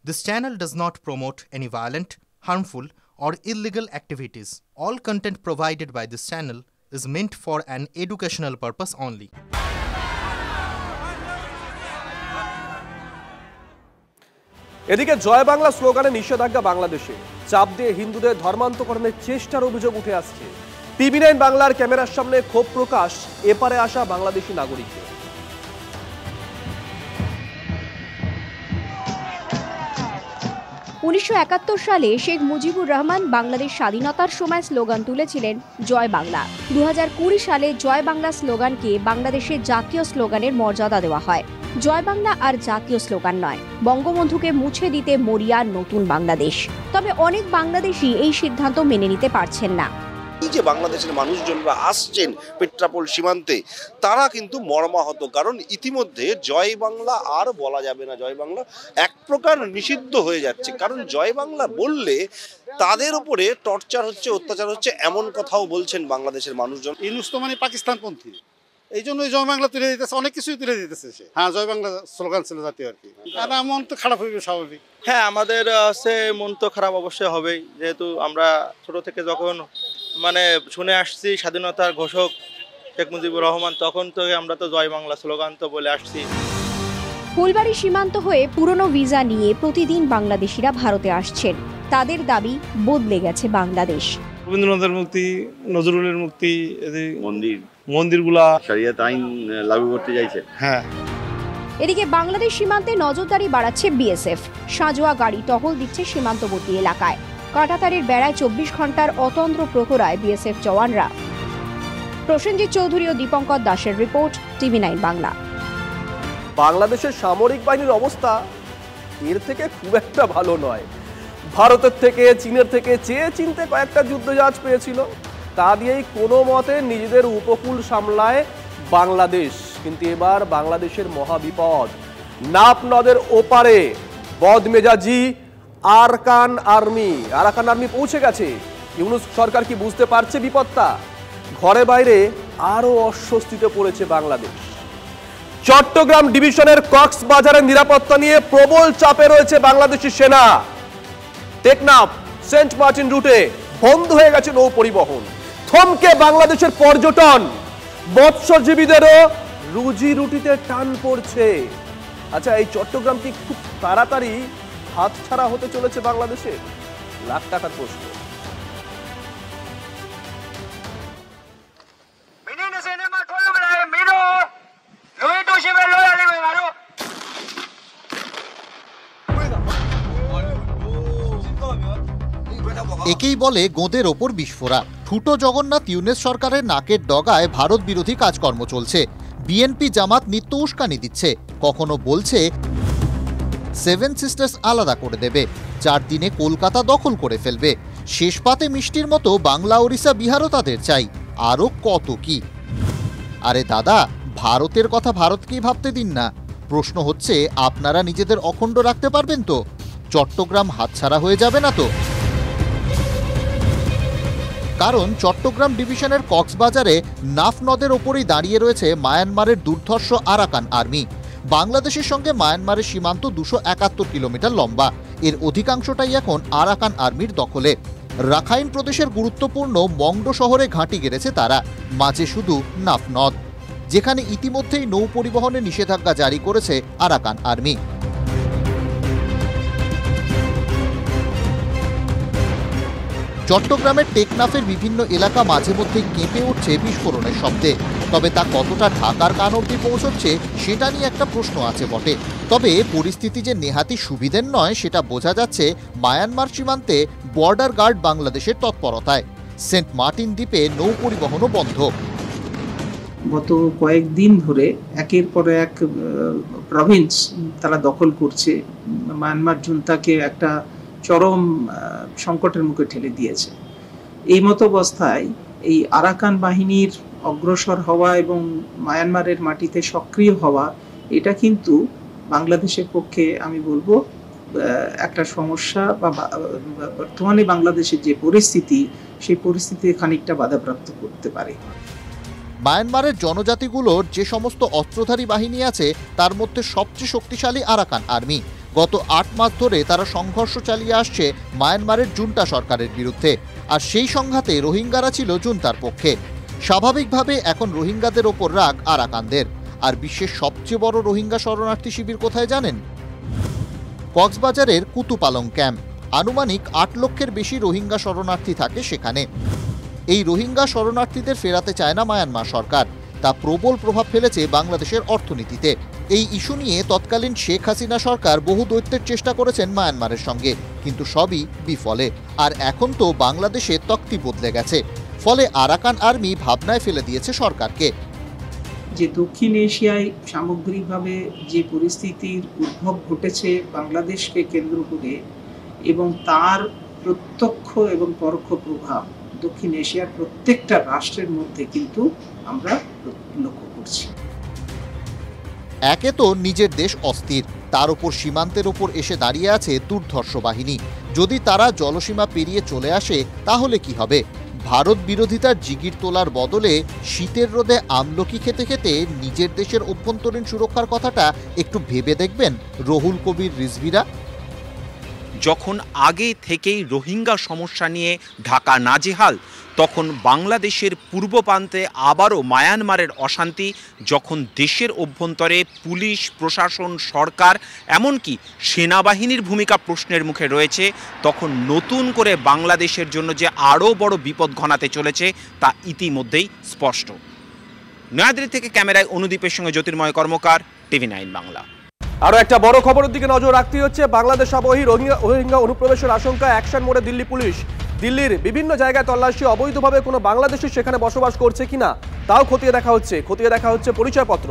This channel does not promote any violent, harmful, or illegal activities. All content provided by this channel is meant for an educational purpose only. এদিকে জয় বাংলা স্লোগানে নিষেধাজ্ঞা বাংলাদেশে, চাপ দিয়ে হিন্দুদের ধর্মান্তকরণের চেষ্টার অভিযোগ উঠে আসছে। টিভি9 বাংলার ক্যামেরার সামনে ক্ষোভ প্রকাশ এপারে আসা বাংলাদেশি নাগরিকের। 1971 সালে শেখ মুজিবুর রহমান বাংলাদেশ স্বাধীনতার সময় স্লোগান তুলেছিলেন জয় বাংলা। 2020 সালে জয় বাংলা স্লোগানকে বাংলাদেশের জাতীয় স্লোগানের মর্যাদা দেওয়া হয়। জয় বাংলা আর জাতীয় স্লোগান নয়, বঙ্গবন্ধুকে মুছে দিতে মরিয়া নতুন বাংলাদেশ। তবে অনেক বাংলাদেশি এই সিদ্ধান্ত মেনে নিতে পারছেন না। এই যে বাংলাদেশের মানুষজনরা আসছেন পেট্রাপোল সীমান্তে, তারা কিন্তু মর্মাহত, কারণ ইতিমধ্যে জয় বাংলা আর বলা যাবে না। জয় বাংলা এক প্রকার নিষিদ্ধ হয়ে যাচ্ছে, কারণ জয় বাংলা বললে তাদের উপরে টর্চার হচ্ছে, অত্যাচার হচ্ছে, এমন কথাও বলছেন বাংলাদেশের মানুষজন। ইউনূস তো মানে পাকিস্তানপন্থী, এই জন্যই জয় বাংলা তুলে দিতেছে, অনেক কিছুই তুলে দিতেছে সে। হ্যাঁ, জয় বাংলা স্লোগান ছিল জাতীয় আর কি। আর মন তো খারাপ হইবে স্বাভাবিক। হ্যাঁ, আমাদের মন তো খারাপ অবশ্যই হবেই, যেহেতু আমরা ছোট থেকে যখন শুনে আসছি স্বাধীনতার ঘোষক শেখ মুজিবুর রহমান, তখন তো আমরা তো জয় বাংলা স্লোগান তো বলে আসছি। ফুলবাড়ি সীমান্ত হয়ে পুরনো ভিসা নিয়ে প্রতিদিন বাংলাদেশিরা ভারতে আসছেন। তাদের দাবি বদলে গেছে বাংলাদেশ। রবীন্দ্রনাথের মুক্তি, নজরুলের মুক্তি, মন্দিরগুলা শরিয়ত আইন লাগু করতে চাইছে। হ্যাঁ, এদিকে বাংলাদেশ সীমান্তে নজরদারি বাড়াচ্ছে বিএসএফ। সাঁজোয়া গাড়ি টহল দিচ্ছে সীমান্তবর্তী এলাকায়। কাঁটাতারের বেড়ায় 24 ঘন্টার অতন্ত্র প্রহরায় বিএসএফ জওয়ানরা। প্রসেনজিৎ চৌধুরী ও দীপঙ্কর দাসের রিপোর্ট, টিভি9 বাংলা। বাংলাদেশের সামরিক বাহিনীর অবস্থা এর থেকে খুব একটা ভালো নয়। ভারতের থেকে, চীনের থেকে চেয়ে চিনতে কয়েকটা যুদ্ধজাহাজ পেয়েছিল, তা দিয়েই কোনো মতে নিজেদের উপকূল সামলায় বাংলাদেশ। কিন্তু এবার বাংলাদেশের মহাবিপদ। নাফ নদের ওপারে বদমেজাজি আরাকান আর্মি পৌঁছে গেছে। ইউনূস সরকার কি বুঝতে পারছে বিপদটা? ঘরে বাইরে আরো অস্বস্তিতে পড়েছে বাংলাদেশ। চট্টগ্রাম ডিভিশনের কক্সবাজারের নিরাপত্তা নিয়ে প্রবল চাপে রয়েছে বাংলাদেশি সেনা। টেকনাফ সেন্ট মার্টিন রুটে বন্ধ হয়ে গেছে নৌ পরিবহন। থমকে বাংলাদেশের পর্যটন। মৎস্যজীবীদেরও রুজি রুটিতে টান পড়ছে। আচ্ছা, এই চট্টগ্রাম কি খুব তাড়াতাড়ি হাতছাড়া হতে চলেছে বাংলাদেশে? লাখ টাকার প্রশ্ন। একেই বলে গোঁদের ওপর বিস্ফোরা। ঠুটো জগন্নাথ ইউনূস সরকারের নাকের ডগায় ভারত বিরোধী কাজকর্ম চলছে। বিএনপি জামাত নিত্য উস্কানি দিচ্ছে। কখনো বলছে 7 সিস্টার্স আলাদা করে দেবে, 4 দিনে কলকাতা দখল করে ফেলবে। শেষ পাতে মিষ্টির মতো বাংলা, ওড়িশা, বিহারও তাদের চাই। আরও কত কি। আরে দাদা, ভারতের কথা ভারতকেই ভাবতে দিন না। প্রশ্ন হচ্ছে, আপনারা নিজেদের অখণ্ড রাখতে পারবেন তো? চট্টগ্রাম হাতছাড়া হয়ে যাবে না তো? কারণ চট্টগ্রাম ডিভিশনের কক্সবাজারে নাফ নদের ওপরেই দাঁড়িয়ে রয়েছে মায়ানমারের দুর্ধর্ষ আরাকান আর্মি। বাংলাদেশের সঙ্গে মায়ানমারের সীমান্ত 271 কিলোমিটার লম্বা। এর অধিকাংশটাই এখন আরাকান আর্মির দখলে। রাখাইন প্রদেশের গুরুত্বপূর্ণ মংডো শহরে ঘাঁটি গেড়েছে তারা। মাঝে শুধু নাফ নদ, যেখানে ইতিমধ্যেই নৌ পরিবহনে নিষেধাজ্ঞা জারি করেছে আরাকান আর্মি। চট্টগ্রামের টেকনাফের বিভিন্ন এলাকা মাঝে মধ্যে কেঁপে উঠছে বিস্ফোরণের শব্দে। তবে তা কতটা ঢাকার কান অবধি পৌঁছচ্ছে সেটা নিয়ে একটা প্রশ্ন আছে বটে। তবে পরিস্থিতি যে নেহাতি সুবিধের নয় সেটা বোঝা যাচ্ছে মায়ানমার সীমান্তে বর্ডার গার্ড বাংলাদেশের তৎপরতায়। সেন্ট মার্টিন দ্বীপে নৌ পরিবহনও বন্ধ। গত কয়েকদিন ধরে একের পর এক প্রভিন্স তারা দখল করছে। মায়ানমার জুন্তাকে একটা চরম সংকটের মুখে ঠেলে দিয়েছে। এই মতো অবস্থায় এই আরাকান বাহিনীর অগ্রসর হওয়া এবং মায়ানমারের মাটিতে সক্রিয় হওয়া, এটা কিন্তু বাংলাদেশের পক্ষে আমি বলবো একটা সমস্যা, বা বর্তমানে বাংলাদেশের যে পরিস্থিতি, সেই পরিস্থিতি খানিকটা বাধাপ্রাপ্ত করতে পারে। মায়ানমারের জনজাতিগুলোর যে সমস্ত অস্ত্রধারী বাহিনী আছে তার মধ্যে সবচেয়ে শক্তিশালী আরাকান আর্মি। গত ৮ মাস ধরে তারা সংঘর্ষ চালিয়ে আসছে মায়ানমারের জুন্টা সরকারের বিরুদ্ধে, আর সেই সংঘাতে রোহিঙ্গারা ছিল জুন্টার পক্ষে। স্বাভাবিকভাবে এখন রোহিঙ্গাদের ওপর রাগ আরাকানদের। আর বিশ্বের সবচেয়ে বড় রোহিঙ্গা শরণার্থী শিবির কোথায় জানেন? কক্সবাজারের কুতুপালং ক্যাম্প। আনুমানিক ৮ লক্ষের বেশি রোহিঙ্গা শরণার্থী থাকে সেখানে। এই রোহিঙ্গা শরণার্থীদের ফেরাতে চায় না মায়ানমার সরকার, তা প্রবল প্রভাব ফেলেছে বাংলাদেশের অর্থনীতিতে। এই ইস্যু নিয়ে তৎকালীন শেখ হাসিনা সরকার বহু দৈত্যের চেষ্টা করেছেন মায়ানমারের সঙ্গে, কিন্তু সবই বিফলে। আর এখন তো বাংলাদেশে তকতি বদলে গেছে, ফলে আরাকান আর্মি ভাবনায় ফেলে দিয়েছে সরকারকে। যে দক্ষিণ এশিয়ায় সামগ্রিকভাবে যে পরিস্থিতির উদ্ভব ঘটেছে বাংলাদেশকে কেন্দ্র করে, এবং তার প্রত্যক্ষ এবং পরোক্ষ প্রভাব দক্ষিণ এশিয়ার প্রত্যেকটা রাষ্ট্রের মধ্যে কিন্তু আমরা লক্ষ্য করছি। একে তো নিজের দেশ অস্থির, তার উপর সীমান্তের ওপর এসে দাঁড়িয়ে আছে দুর্ধর্ষ বাহিনী। যদি তারা জলসীমা পেরিয়ে চলে আসে তাহলে কি হবে? ভারত বিরোধিতার জিগির তোলার বদলে শীতের রোদে আমলকি খেতে খেতে নিজের দেশের অভ্যন্তরীণ সুরক্ষার কথাটা একটু ভেবে দেখবেন রুহুল কবির রিজভিরা। যখন আগে থেকেই রোহিঙ্গা সমস্যা নিয়ে ঢাকা নাজেহাল, তখন বাংলাদেশের পূর্ব প্রান্তে আবারও মায়ানমারের অশান্তি, যখন দেশের অভ্যন্তরে পুলিশ প্রশাসন সরকার এমনকি সেনাবাহিনীর ভূমিকা প্রশ্নের মুখে রয়েছে, তখন নতুন করে বাংলাদেশের জন্য যে আরও বড় বিপদ ঘনাতে চলেছে তা ইতিমধ্যেই স্পষ্ট। নয়াদিল্লি থেকে ক্যামেরায় অনুদীপের সঙ্গে জ্যোতির্ময় কর্মকার, TV9 বাংলা। আরো একটা বড় খবরের দিকে নজর রাখতে হচ্ছে। বাংলাদেশ আবহি রোহিঙ্গা অনুপ্রবেশের আশঙ্কা, অ্যাকশন মোডে দিল্লি পুলিশ। দিল্লির বিভিন্ন জায়গায় তল্লাশি, অবৈধভাবে কোনো বাংলাদেশি সেখানে বসবাস করছে কিনা তাও খতিয়ে দেখা হচ্ছে পরিচয়পত্র।